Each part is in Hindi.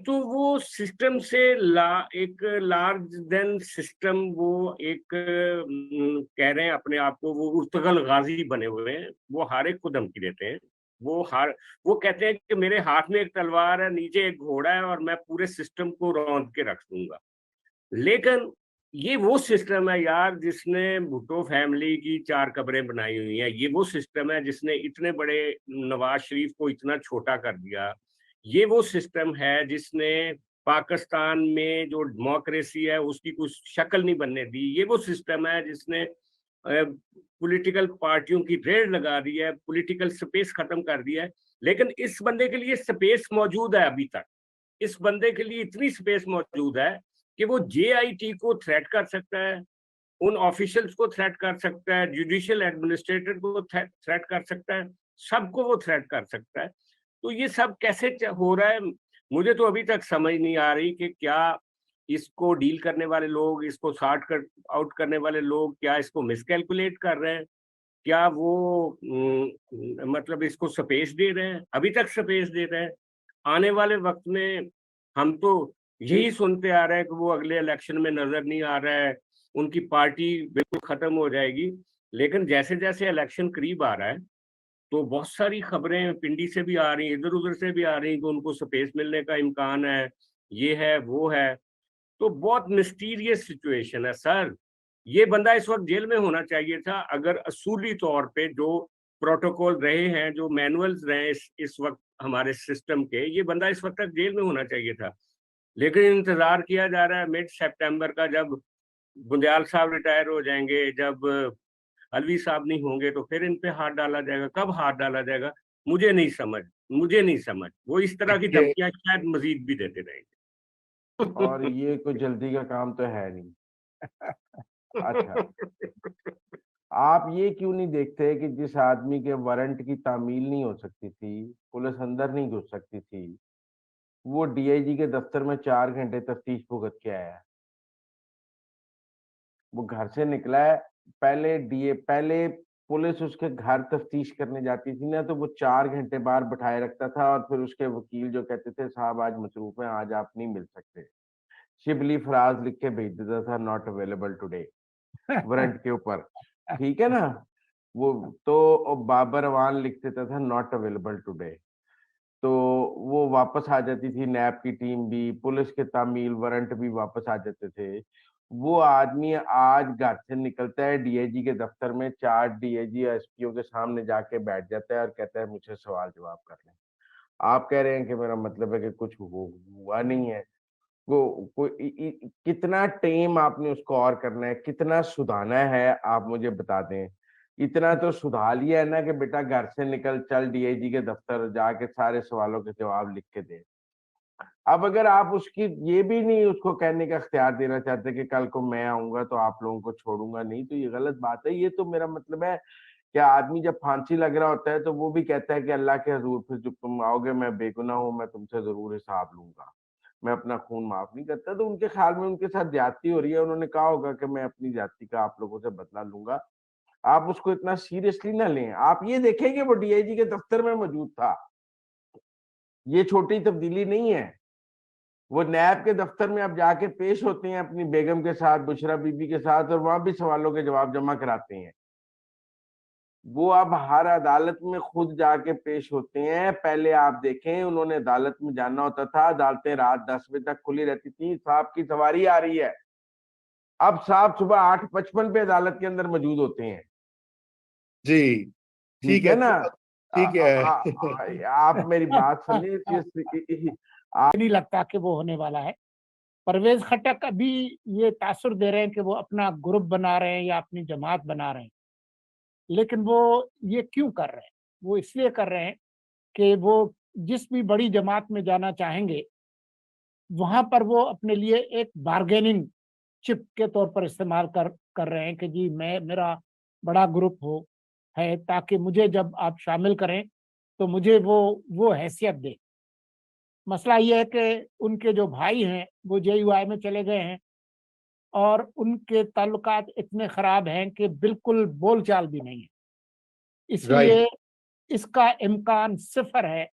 तो वो सिस्टम से एक लार्ज देन सिस्टम, वो एक कह रहे हैं अपने आप को, वो उर्तगल गाजी बने हुए हैं। वो हर एक को धमकी देते हैं। वो हर वो कहते हैं कि मेरे हाथ में एक तलवार है, नीचे एक घोड़ा है और मैं पूरे सिस्टम को रौंद के रख दूंगा। लेकिन ये वो सिस्टम है यार जिसने भुट्टो फैमिली की 4 कब्रें बनाई हुई हैं। ये वो सिस्टम है जिसने इतने बड़े नवाज शरीफ को इतना छोटा कर दिया। ये वो सिस्टम है जिसने पाकिस्तान में जो डेमोक्रेसी है उसकी कुछ शक्ल नहीं बनने दी। ये वो सिस्टम है जिसने पॉलिटिकल पार्टियों की रेड लगा दी है, पॉलिटिकल स्पेस खत्म कर दिया है। लेकिन इस बंदे के लिए स्पेस मौजूद है अभी तक। इस बंदे के लिए इतनी स्पेस मौजूद है कि वो जेआईटी को थ्रेट कर सकता है, उन ऑफिशियल्स को थ्रेट कर सकता है, जुडिशियल एडमिनिस्ट्रेटर को थ्रेट कर सकता है, सबको वो थ्रेट कर सकता है। तो ये सब कैसे हो रहा है? मुझे तो अभी तक समझ नहीं आ रही कि क्या इसको डील करने वाले लोग, इसको सॉर्ट कर आउट करने वाले लोग, क्या इसको मिसकैलकुलेट कर रहे हैं? क्या वो मतलब इसको स्पेस दे रहे हैं? अभी तक स्पेस दे रहे हैं। आने वाले वक्त में हम तो यही सुनते आ रहे हैं कि वो अगले इलेक्शन में नजर नहीं आ रहा है, उनकी पार्टी बिल्कुल खत्म हो जाएगी। लेकिन जैसे जैसे इलेक्शन करीब आ रहा है तो बहुत सारी खबरें पिंडी से भी आ रही हैं, इधर उधर से भी आ रही हैं कि उनको स्पेस मिलने का इम्कान है, ये है वो है। तो बहुत मिस्टीरियस सिचुएशन है सर। ये बंदा इस वक्त जेल में होना चाहिए था। अगर असूली तौर पे जो प्रोटोकॉल रहे हैं, जो मैनुअल्स रहे इस वक्त हमारे सिस्टम के, ये बंदा इस वक्त तक जेल में होना चाहिए था। लेकिन इंतजार किया जा रहा है मिड सितंबर का, जब बुंदयाल साहब रिटायर हो जाएंगे, जब अलवी साहब नहीं होंगे, तो फिर इन पे हाथ डाला जाएगा। कब हाथ डाला जाएगा मुझे नहीं समझ। मुझे नहीं समझ। वो इस तरह की देखिए, धमकियां शायद मजीद भी देते और रहेंगे। ये कोई जल्दी का काम तो है नहीं। अच्छा, आप ये क्यों नहीं देखते कि जिस आदमी के वारंट की तामील नहीं हो सकती थी, पुलिस अंदर नहीं घुस सकती थी, वो डीआईजी के दफ्तर में 4 घंटे तफ्तीश भुगत के आया है। वो घर से निकला है, पहले पुलिस उसके घर तफ्तीश करने जाती थी ना, तो वो 4 घंटे बाहर बिठाए रखता था और फिर उसके वकील जो कहते थे साहब आज मसरूफ हैं, आज आप नहीं मिल सकते। शिबली फराज लिख के भेज देता था नॉट अवेलेबल टुडे वारंट के ऊपर, ठीक है ना? वो तो बाबर अवान लिख देता था नॉट अवेलेबल टुडे। तो वो वापस आ जाती थी, नैब की टीम भी, पुलिस के तामील वारंट भी वापस आ जाते थे। वो आदमी आज घर से निकलता है, डीआईजी के दफ्तर में 4 डीआईजी एसपीओ के सामने जाके बैठ जाता है और कहता है मुझे सवाल जवाब कर लें। आप कह रहे हैं कि मेरा मतलब है कि कुछ हुआ नहीं है। वो कितना टाइम आपने उसको और करना है, कितना सुधारना है, आप मुझे बता दें। इतना तो सुधा लिया है ना कि बेटा घर से निकल, चल डीआईजी के दफ्तर जाके सारे सवालों के जवाब लिख के दे। अब अगर आप उसकी ये भी नहीं उसको कहने का इख्तियार देना चाहते कि कल को मैं आऊंगा तो आप लोगों को छोड़ूंगा नहीं, तो ये गलत बात है। ये तो मेरा मतलब है कि आदमी जब फांसी लग रहा होता है तो वो भी कहता है कि अल्लाह के हजूर फिर जब तुम आओगे मैं बेगुनाह हूं, मैं तुमसे जरूर हिसाब लूंगा, मैं अपना खून माफ नहीं करता। तो उनके ख्याल में उनके साथ ज्यादती हो रही है, उन्होंने कहा होगा कि मैं अपनी ज्यादती का आप लोगों से बदला लूंगा। आप उसको इतना सीरियसली ना लें। आप ये देखें कि वो डीआईजी के दफ्तर में मौजूद था, ये छोटी तब्दीली नहीं है। वो नैब के दफ्तर में अब जाके पेश होते हैं अपनी बेगम के साथ, बुशरा बीबी के साथ, और वहां भी सवालों के जवाब जमा कराते हैं। वो अब हर अदालत में खुद जाके पेश होते हैं। पहले आप देखें, उन्होंने अदालत में जाना होता था, अदालतें रात 10 बजे तक खुली रहती थी, साहब की सवारी आ रही है। अब साहब सुबह 8:55 पे अदालत के अंदर मौजूद होते हैं। जी, ठीक ठीक है है, ना? तो आ, ठीक आ, है। आप मेरी बात सुनिए। नहीं लगता कि वो होने वाला है। परवेज खट्टक अभी ये तासुर दे रहे हैं कि वो अपना ग्रुप बना रहे हैं या अपनी जमात बना रहे हैं, लेकिन वो ये क्यों कर रहे हैं? वो इसलिए कर रहे हैं कि वो जिस भी बड़ी जमात में जाना चाहेंगे, वहां पर वो अपने लिए एक बार्गेनिंग चिप के तौर पर इस्तेमाल कर रहे हैं कि जी मैं, मेरा बड़ा ग्रुप हो है, ताकि मुझे जब आप शामिल करें तो मुझे वो हैसियत दे। मसला ये है कि उनके जो भाई हैं वो जेयूआई में चले गए हैं और उनके ताल्लुकात इतने खराब हैं कि बिल्कुल बोलचाल भी नहीं है। राइट। इसलिए इसका इम्कान सिफर है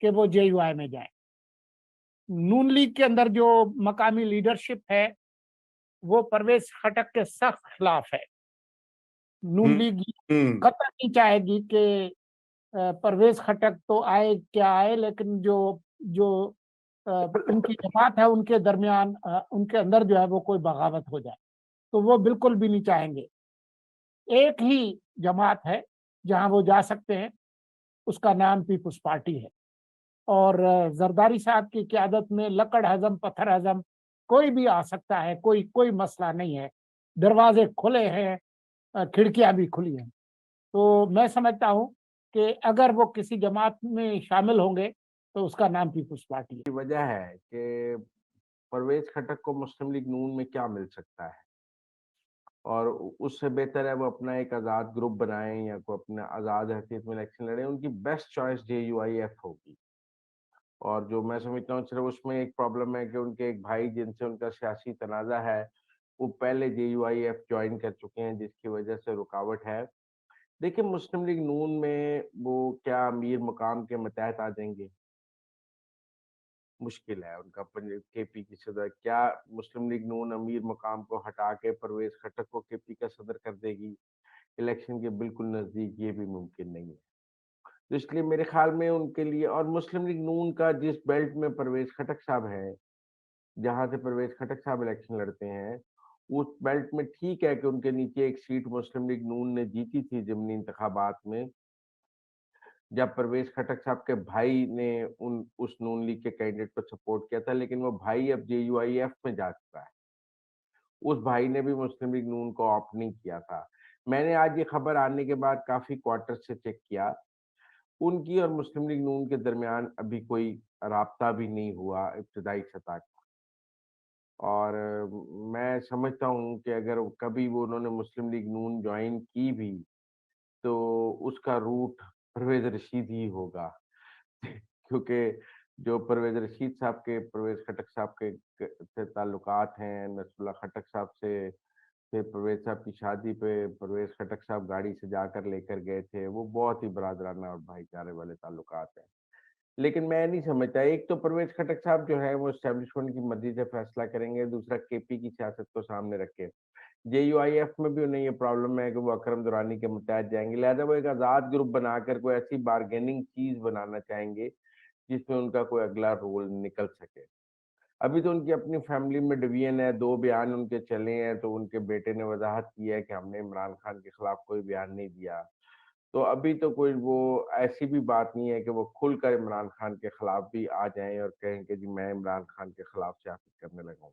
कि वो जेयूआई में जाए। नून लीग के अंदर जो मकामी लीडरशिप है, वो परवेज खटक के सख्त खिलाफ है। नून हम्म, लीग हम्म, कतई नहीं चाहेगी कि परवेज खटक तो आए क्या आए, लेकिन जो जो उनकी जमात है उनके दरमियान उनके अंदर जो है वो कोई बगावत हो जाए, तो वो बिल्कुल भी नहीं चाहेंगे। एक ही जमात है जहां वो जा सकते हैं, उसका नाम पीपुल्स पार्टी है। और जरदारी साहब की क़यादत में लकड़ हज़म पत्थर हज़म कोई भी आ सकता है, कोई कोई मसला नहीं है। दरवाजे खुले हैं, खिड़कियां भी खुली हैं। तो मैं समझता हूँ कि अगर वो किसी जमात में शामिल होंगे तो उसका नाम पीपुल्स पार्टी है। वजह है कि परवेज खटक को मुस्लिम लीग नून में क्या मिल सकता है, और उससे बेहतर है वो अपना एक आज़ाद ग्रुप बनाएं या कोई अपना आज़ाद हैसियत में इलेक्शन लड़े। उनकी बेस्ट चॉइस JUIF होगी। और जो मैं समझता हूँ सिर्फ उसमें एक प्रॉब्लम है कि उनके एक भाई जिनसे उनका सियासी तनाज़ा है, वो पहले JUIF ज्वाइन कर चुके हैं, जिसकी वजह से रुकावट है। देखिए, मुस्लिम लीग नून में वो क्या अमीर मकाम के मतहत आ जाएंगे? मुश्किल है। उनका KP की सदर क्या मुस्लिम लीग नून अमीर मकाम को हटा के परवेज खटक को KP का सदर कर देगी इलेक्शन के बिल्कुल नजदीक? ये भी मुमकिन नहीं है। तो इसलिए मेरे ख्याल में उनके लिए, और मुस्लिम लीग नून का जिस बेल्ट में परवेज खटक साहब हैं, जहां से परवेज खटक साहब इलेक्शन लड़ते हैं, उस बेल्ट में ठीक है कि उनके नीचे एक सीट मुस्लिम लीग नून ने जीती थी ज़िमनी इंतखाबात में, जब परवेज खटक साहब के भाई ने उन उस नून लीग के कैंडिडेट को सपोर्ट किया था, लेकिन वो भाई अब JUIF में जा चुका है। उस भाई ने भी मुस्लिम लीग नून को ऑप्ट नहीं किया था। मैंने आज ये खबर आने के बाद काफ़ी क्वार्टर से चेक किया, उनकी और मुस्लिम लीग नून के दरमियान अभी कोई राब्ता भी नहीं हुआ इब्तिदाई सतह का। और मैं समझता हूँ कि अगर कभी वो उन्होंने मुस्लिम लीग नून जॉइन की भी, तो उसका रूट परवेज़ रशीद ही होगा। क्योंकि जो परवेज़ खटक साहब के से ताल्लुकात हैं, नसरुल्लाह खटक साहब से, फिर परवेज़ साहब की शादी पे परवेज़ खटक साहब गाड़ी से जाकर लेकर गए थे, वो बहुत ही बरादराना और भाईचारे वाले ताल्लुकात हैं। लेकिन मैं नहीं समझता, एक तो परवेज़ खटक साहब जो है वो एस्टेब्लिशमेंट की मर्ज़ी से फैसला करेंगे, दूसरा KP की सियासत को सामने रख के। JUIF में भी उन्हें ये प्रॉब्लम है कि वो अकरम दुरानी के मुतहत जाएँगे, लिहाज़ा वो एक आज़ाद ग्रुप बनाकर कोई ऐसी बार्गेनिंग चीज़ बनाना चाहेंगे, जिसमें उनका कोई अगला रोल निकल सके। अभी तो उनकी अपनी फैमिली में डिवीजन है, 2 बयान उनके चले हैं, तो उनके बेटे ने वज़ाहत की है कि हमने इमरान खान के खिलाफ कोई बयान नहीं दिया। तो अभी तो कोई वो ऐसी भी बात नहीं है कि वो खुलकर इमरान खान के खिलाफ भी आ जाएँ और कहें कि जी मैं इमरान खान के खिलाफ सियासत करने लगा हूँ।